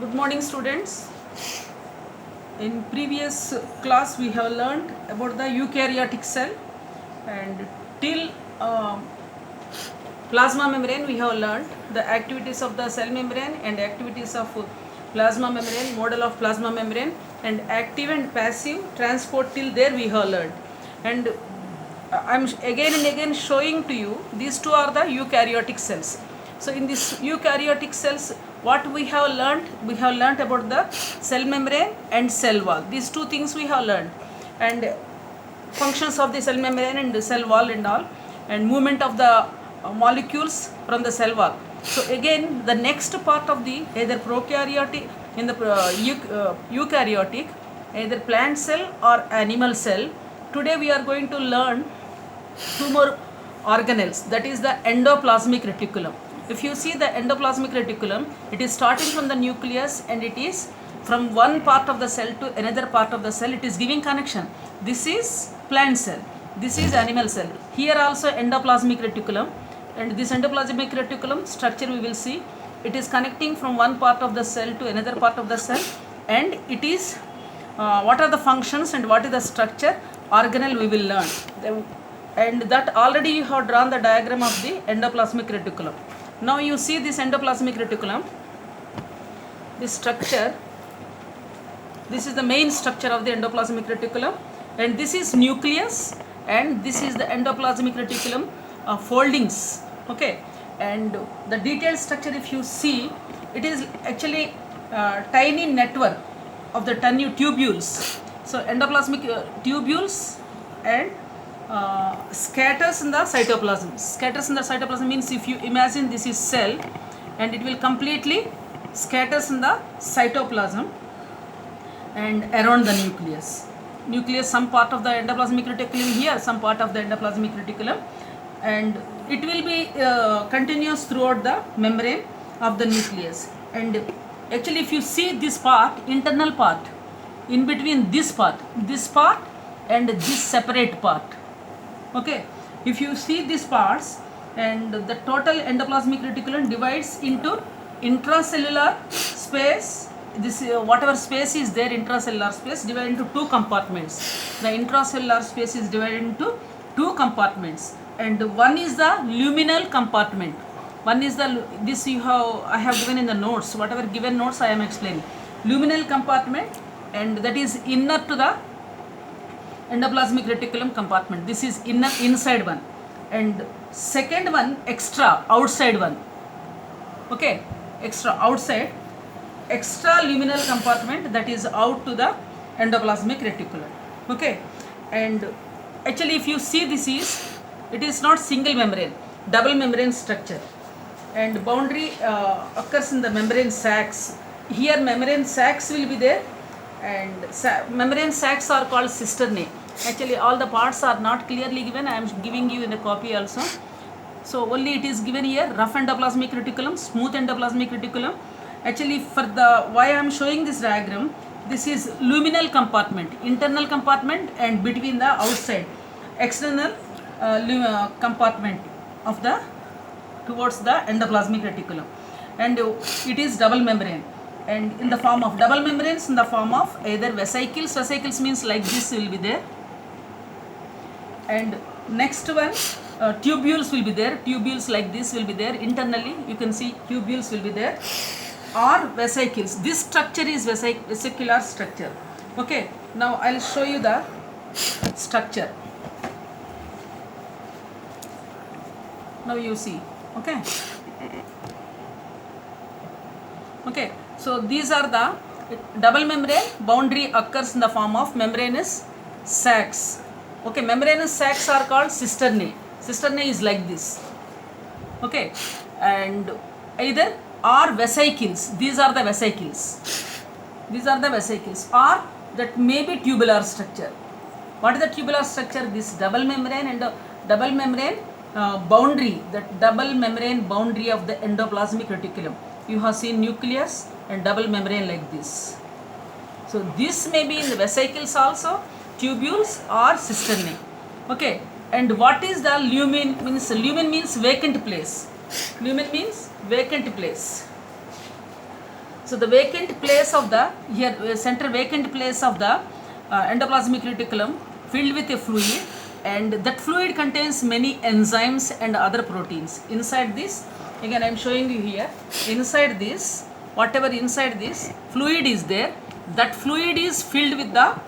Good morning, students. In previous class we have learned about the eukaryotic cell, and till plasma membrane we have learned the activities of the cell membrane and activities of plasma membrane, model of plasma membrane, and active and passive transport. Till there we have learned, and I'm again and again showing to you these two are the eukaryotic cells. So in this eukaryotic cells, what we have learned about the cell membrane and cell wall. These two things we have learned, and functions of the cell membrane and the cell wall and all, and movement of the molecules from the cell wall. So again the next part of the either prokaryotic in the eukaryotic, either plant cell or animal cell. Today we are going to learn two more organelles, that is the endoplasmic reticulum. If you see the endoplasmic reticulum, it is starting from the nucleus and it is from one part of the cell to another part of the cell. It is giving connection. This is plant cell, this is animal cell. Here also endoplasmic reticulum, and this endoplasmic reticulum structure we will see. It is connecting from one part of the cell to another part of the cell, and it is what are the functions and what is the structure organelle we will learn. And that already you have drawn the diagram of the endoplasmic reticulum. Now you see this endoplasmic reticulum, this structure. This is the main structure of the endoplasmic reticulum, and this is nucleus, and this is the endoplasmic reticulum foldings. Okay, and the detailed structure, if you see, it is actually tiny network of the tiny tubules. So endoplasmic tubules and scatters in the cytoplasm. Scatters in the cytoplasm means, if you imagine this is cell and it will completely scatters in the cytoplasm and around the nucleus. Nucleus, some part of the endoplasmic reticulum here, some part of the endoplasmic reticulum, and it will be continuous throughout the membrane of the nucleus. And actually if you see this part, internal part, in between this part and this separate part. Okay, if you see these parts, and the total endoplasmic reticulum divides into intracellular space. This whatever space is there, intracellular space, divided into two compartments. The intracellular space is divided into two compartments, and one is the luminal compartment. One is the this you have I have given in the notes. Whatever given notes I am explaining. Luminal compartment, and that is inner to the endoplasmic reticulum compartment. This is inside one, and second one extra outside one. Okay, extra outside, extra luminal compartment, that is out to the endoplasmic reticulum. Okay, and actually if you see, it is not single membrane, double membrane structure, and boundary occurs in the membrane sacs. Here membrane sacs will be there, and membrane sacs are called cisternae. Actually all the parts are not clearly given. I am giving you in a copy also. So only it is given here: rough endoplasmic reticulum, smooth endoplasmic reticulum. Actually for the why I am showing this diagram, this is luminal compartment, internal compartment, and between the outside external compartment of the towards the endoplasmic reticulum, and it is double membrane, and in the form of double membranes, in the form of either vesicles. Vesicles means like this will be there, and next one tubules will be there. Tubules like this will be there. Internally you can see tubules will be there, or vesicles. This structure is vesicular structure. Okay, now I'll show you the structure. Now you see. Okay, okay, so these are the double membrane. Boundary occurs in the form of membranous sacs. Okay, membranous sacs are called cisternae. Cisternae is like this. Okay, and either or vesicles. These are the vesicles. These are the vesicles, or that may be tubular structure. What is the tubular structure? This double membrane and double membrane boundary, that double membrane boundary of the endoplasmic reticulum. You have seen nucleus and double membrane like this. So this may be in the vesicles also, tubules or cisternae. Okay, and what is the lumen means? Lumen means vacant place. Lumen means vacant place. So the vacant place of the here center vacant place of the endoplasmic reticulum filled with a fluid, and that fluid contains many enzymes and other proteins. Inside this, again I am showing you here, inside this, whatever inside this fluid is there, that fluid is filled with the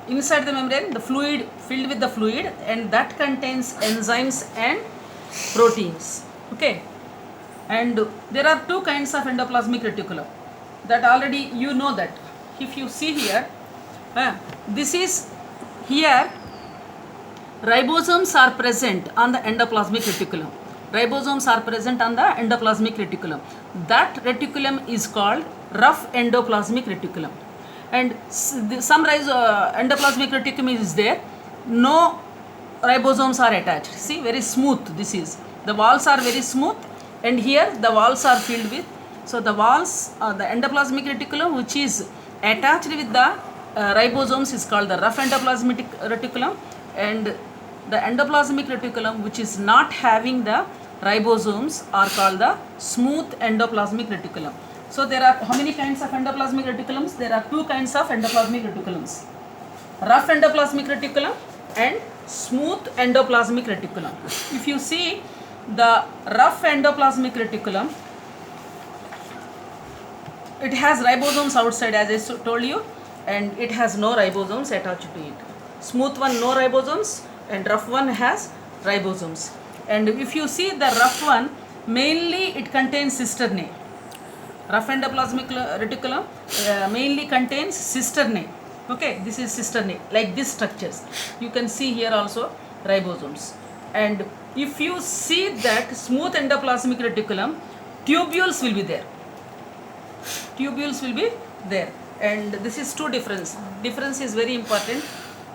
inside the membrane, the fluid filled with the fluid, and that contains enzymes and proteins. Okay, and there are two kinds of endoplasmic reticulum, that already you know that. If you see here, this is here ribosomes are present on the endoplasmic reticulum. Ribosomes are present on the endoplasmic reticulum. That reticulum is called rough endoplasmic reticulum. And some endoplasmic reticulum is there, no ribosomes are attached. See, very smooth this is. The walls are very smooth, and here the walls are filled with. So the walls, the endoplasmic reticulum which is attached with the ribosomes is called the rough endoplasmic reticulum, and the endoplasmic reticulum which is not having the ribosomes are called the smooth endoplasmic reticulum. So there are how many kinds of endoplasmic reticulums? There are two kinds of endoplasmic reticulums, rough endoplasmic reticulum and smooth endoplasmic reticulum. If you see the rough endoplasmic reticulum, it has ribosomes outside, as I told you, and it has no ribosomes attached to it. Smooth one no ribosomes, and rough one has ribosomes. And if you see the rough one, mainly it contains cisternae. Rough endoplasmic reticulum mainly contains cisternae. Okay, this is cisternae, like these structures. You can see here also ribosomes. And if you see that smooth endoplasmic reticulum, tubules will be there. Tubules will be there. And this is two difference. Difference is very important.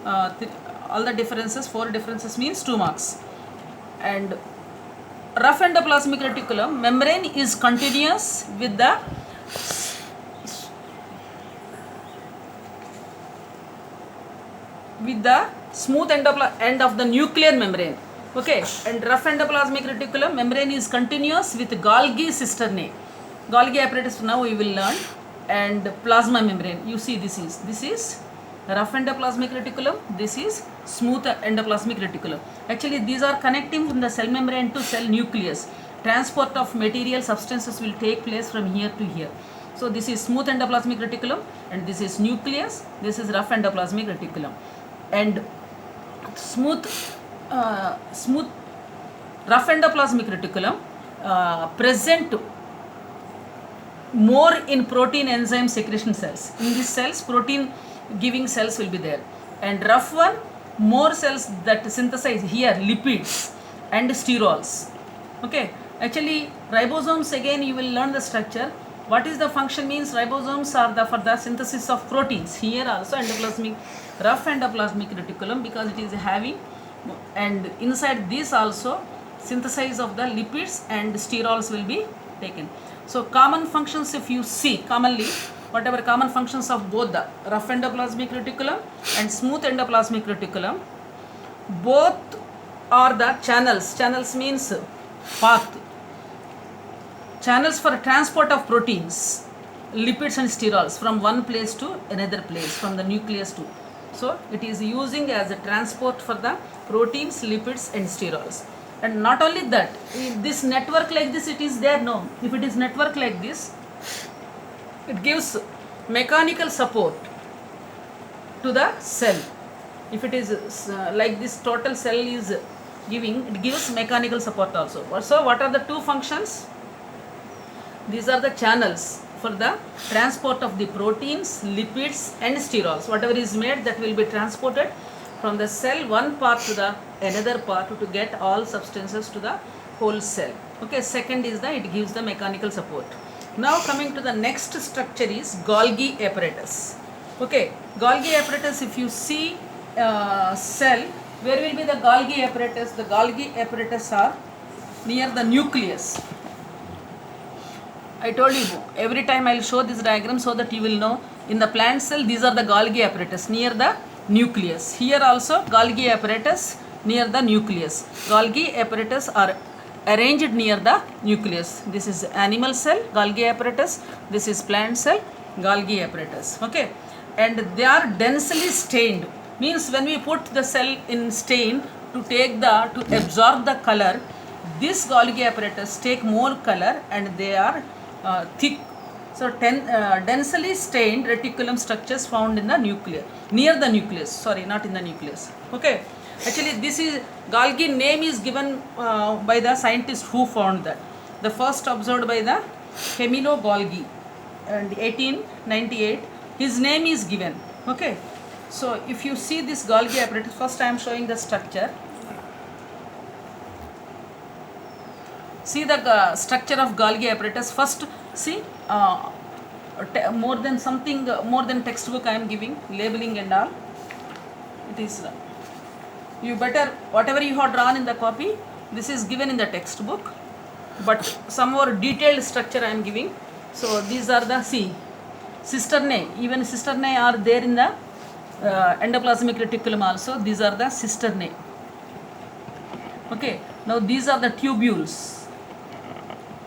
All the differences, 4 differences means 2 marks. And rough endoplasmic reticulum membrane is continuous with the smooth end of the nuclear membrane. Okay, and rough endoplasmic reticulum membrane is continuous with Golgi cisternae. Golgi apparatus now we will learn, and plasma membrane. You see this is rough endoplasmic reticulum, this is smooth endoplasmic reticulum. Actually these are connecting from the cell membrane to cell nucleus. Transport of material substances will take place from here to here. So this is smooth endoplasmic reticulum, and this is nucleus, this is rough endoplasmic reticulum. And smooth rough endoplasmic reticulum present more in protein enzyme secretion cells. In these cells, protein giving cells will be there, and rough one more cells that synthesize here lipids and sterols. Okay, actually ribosomes, again you will learn the structure. What is the function means? Ribosomes are for the synthesis of proteins. Here also rough endoplasmic reticulum, because it is having, and inside this also synthesis of the lipids and sterols will be taken. So common functions, if you see commonly, whatever common functions of both the rough endoplasmic reticulum and smooth endoplasmic reticulum, both are the channels. Channels means path. Channels for transport of proteins, lipids and sterols from one place to another place, from the nucleus to. So it is using as a transport for the proteins, lipids and sterols. And not only that, if this network like this it is there, no. If it is network like this, it gives mechanical support to the cell. If it is like this, total cell is giving, it gives mechanical support also. So what are the two functions? These are the channels for the transport of the proteins, lipids and sterols. Whatever is made, that will be transported from the cell one part to the another part to get all substances to the whole cell. Okay, second is that it gives the mechanical support. Now coming to the next structure is Golgi apparatus. Okay, Golgi apparatus, if you see cell, where will be the Golgi apparatus? The Golgi apparatus are near the nucleus. I told you, every time I will show this diagram so that you will know. In the plant cell, these are the Golgi apparatus near the nucleus. Here also Golgi apparatus near the nucleus. Golgi apparatus are arranged near the nucleus. This is animal cell, Golgi apparatus. This is plant cell, Golgi apparatus. Okay, and they are densely stained. Means when we put the cell in stain to absorb the color, this Golgi apparatus take more color and they are thick. So densely stained reticulum structures found in the nucleus, near the nucleus. Sorry, not in the nucleus. Okay. Actually, this is Golgi name is given by the scientist who found that. The first observed by the Camillo Golgi, and 1898. His name is given. Okay. So if you see this Golgi apparatus, first I am showing the structure. See the structure of Golgi apparatus. First, see more than textbook I am giving, labeling and all. It is. You better, whatever you have drawn in the copy, this is given in the textbook, but some more detailed structure I am giving. So these are the, see, cisternae, even cisternae are there in the endoplasmic reticulum also. These are the cisternae. Okay, now these are the tubules.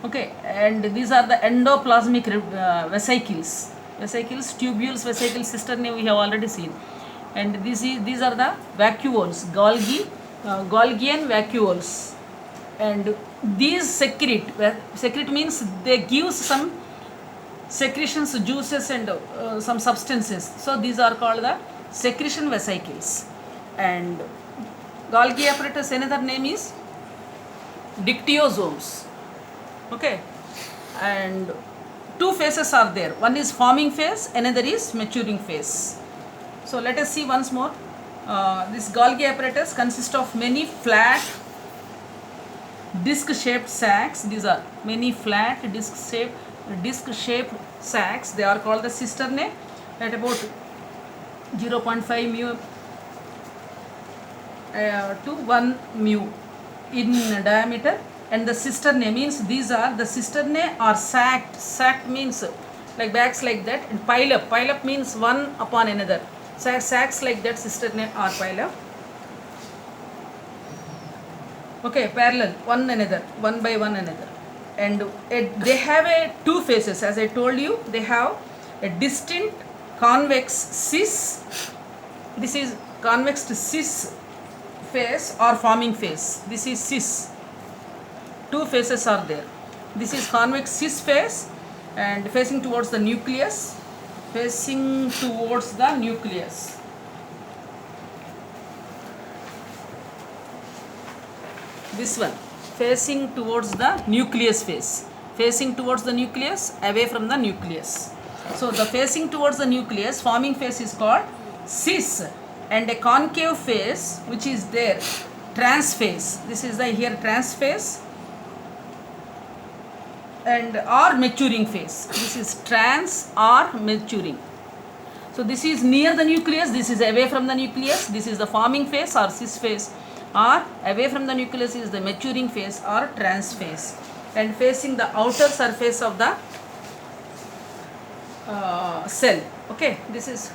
Okay, and these are the endoplasmic vesicles, tubules, vesicles, cisternae we have already seen. And these are the vacuoles, Golgian vacuoles, and these secrete means they give some secretions, juices and some substances. So these are called the secretion vesicles. And Golgi apparatus, another name is dictyosomes. Okay, and two phases are there. One is forming phase, another is maturing phase. So let us see once more. This Golgi apparatus consists of many flat disc-shaped sacs. These are many flat disc-shaped sacs. They are called the cisternae, at about 0.5 mu to 1 mu in diameter. And the cisternae means these are the cisternae are sacked. Sacked means like bags like that, and pile up. Pile up means one upon another. Sacs like that, cisternae are pile up. Okay, parallel, one by one another. And they have two phases. As I told you, they have a distinct convex cis. This is convex to cis phase or forming phase. This is cis. Two phases are there. This is convex cis phase and facing towards the nucleus. This one facing towards the nucleus phase, facing towards the nucleus, away from the nucleus. So the facing towards the nucleus forming phase is called cis, and a concave phase which is there, trans phase. This is the here trans phase, and or maturing phase. This is trans or maturing. So this is near the nucleus, this is away from the nucleus. This is the forming phase or cis phase, or away from the nucleus is the maturing phase or trans phase, and facing the outer surface of the cell. Okay, this is.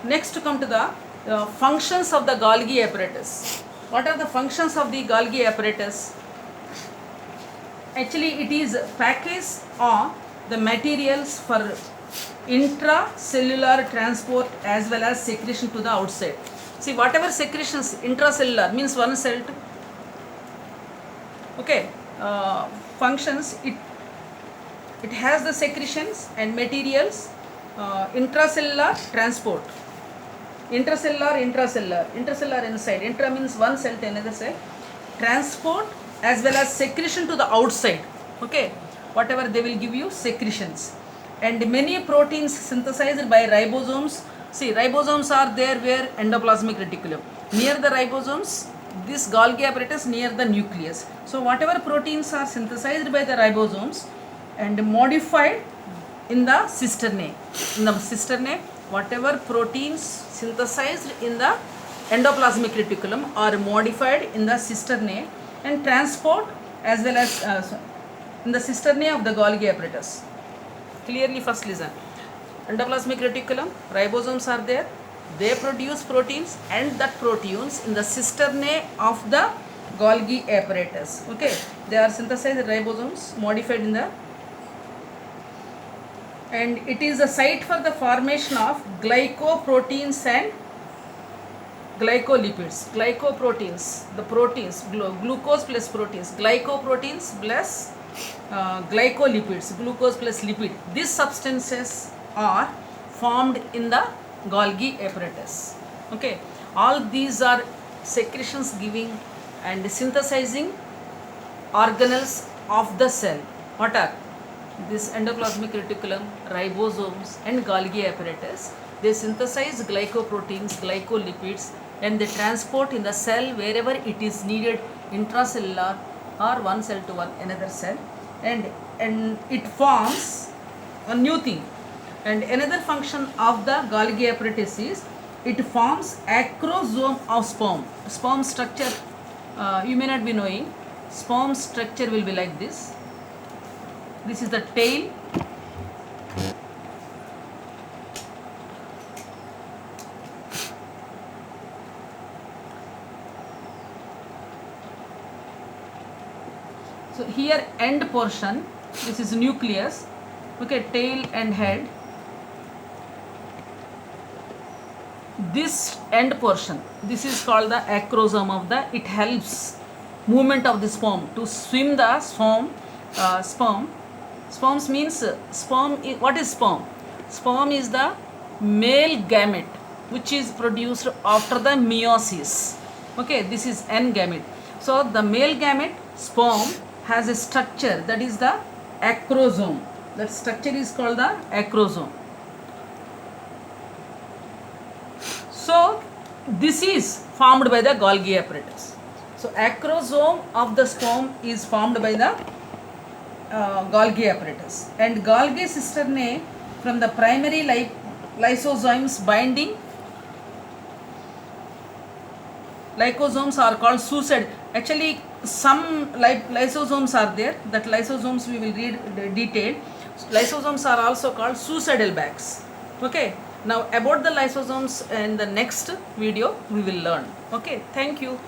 Next to come to the functions of the Golgi apparatus. What are the functions of the Golgi apparatus? Actually, it is package on the materials for intracellular transport as well as secretion to the outside. See, whatever secretions intracellular means one cell to, okay, functions, it has the secretions and materials, intracellular transport, intracellular inside, intra means one cell to another cell, transport as well as secretion to the outside. Okay, whatever they will give you secretions, and many proteins synthesized by ribosomes. See, ribosomes are there where endoplasmic reticulum. Near the ribosomes, this Golgi apparatus near the nucleus. So whatever proteins are synthesized by the ribosomes and modified in the cisternae. In the cisternae, whatever proteins synthesized in the endoplasmic reticulum are modified in the cisternae and transport as well as in the cisternae of the Golgi apparatus. Clearly, first listen. Endoplasmic reticulum, ribosomes are there. They produce proteins, and that proteins in the cisternae of the Golgi apparatus. Okay, they are synthesized ribosomes modified in the, and it is a site for the formation of glycoproteins and glycolipids. Glycoproteins, the proteins, glucose plus proteins, glycoproteins plus glycolipids, glucose plus lipid. These substances are formed in the Golgi apparatus. Okay, all these are secretions giving and synthesizing organelles of the cell. What are this? Endoplasmic reticulum, ribosomes and Golgi apparatus. They synthesize glycoproteins, glycolipids, and they transport in the cell wherever it is needed, intracellular or one cell to another cell, and it forms a new thing. And another function of the Golgi apparatus is it forms acrosome of sperm. Sperm structure, you may not be knowing. Sperm structure will be like this. This is the tail. So here end portion, this is nucleus. Okay, tail and head. This end portion, this is called the acrosome of the, it helps movement of the sperm to swim the sperm. Sperms means sperm. What is sperm? Sperm is the male gamete which is produced after the meiosis. Okay, this is N gamete. So the male gamete sperm has a structure, that is the acrosome. That structure is called the acrosome. So this is formed by the Golgi apparatus. So acrosome of the sperm is formed by the Golgi apparatus, and Golgi cisternae from the primary lysosomes binding. Lysosomes are called suicide. Actually, some lysosomes are there. That lysosomes we will read detailed. Lysosomes are also called suicidal bags. Okay. Now about the lysosomes in the next video we will learn. Okay. Thank you.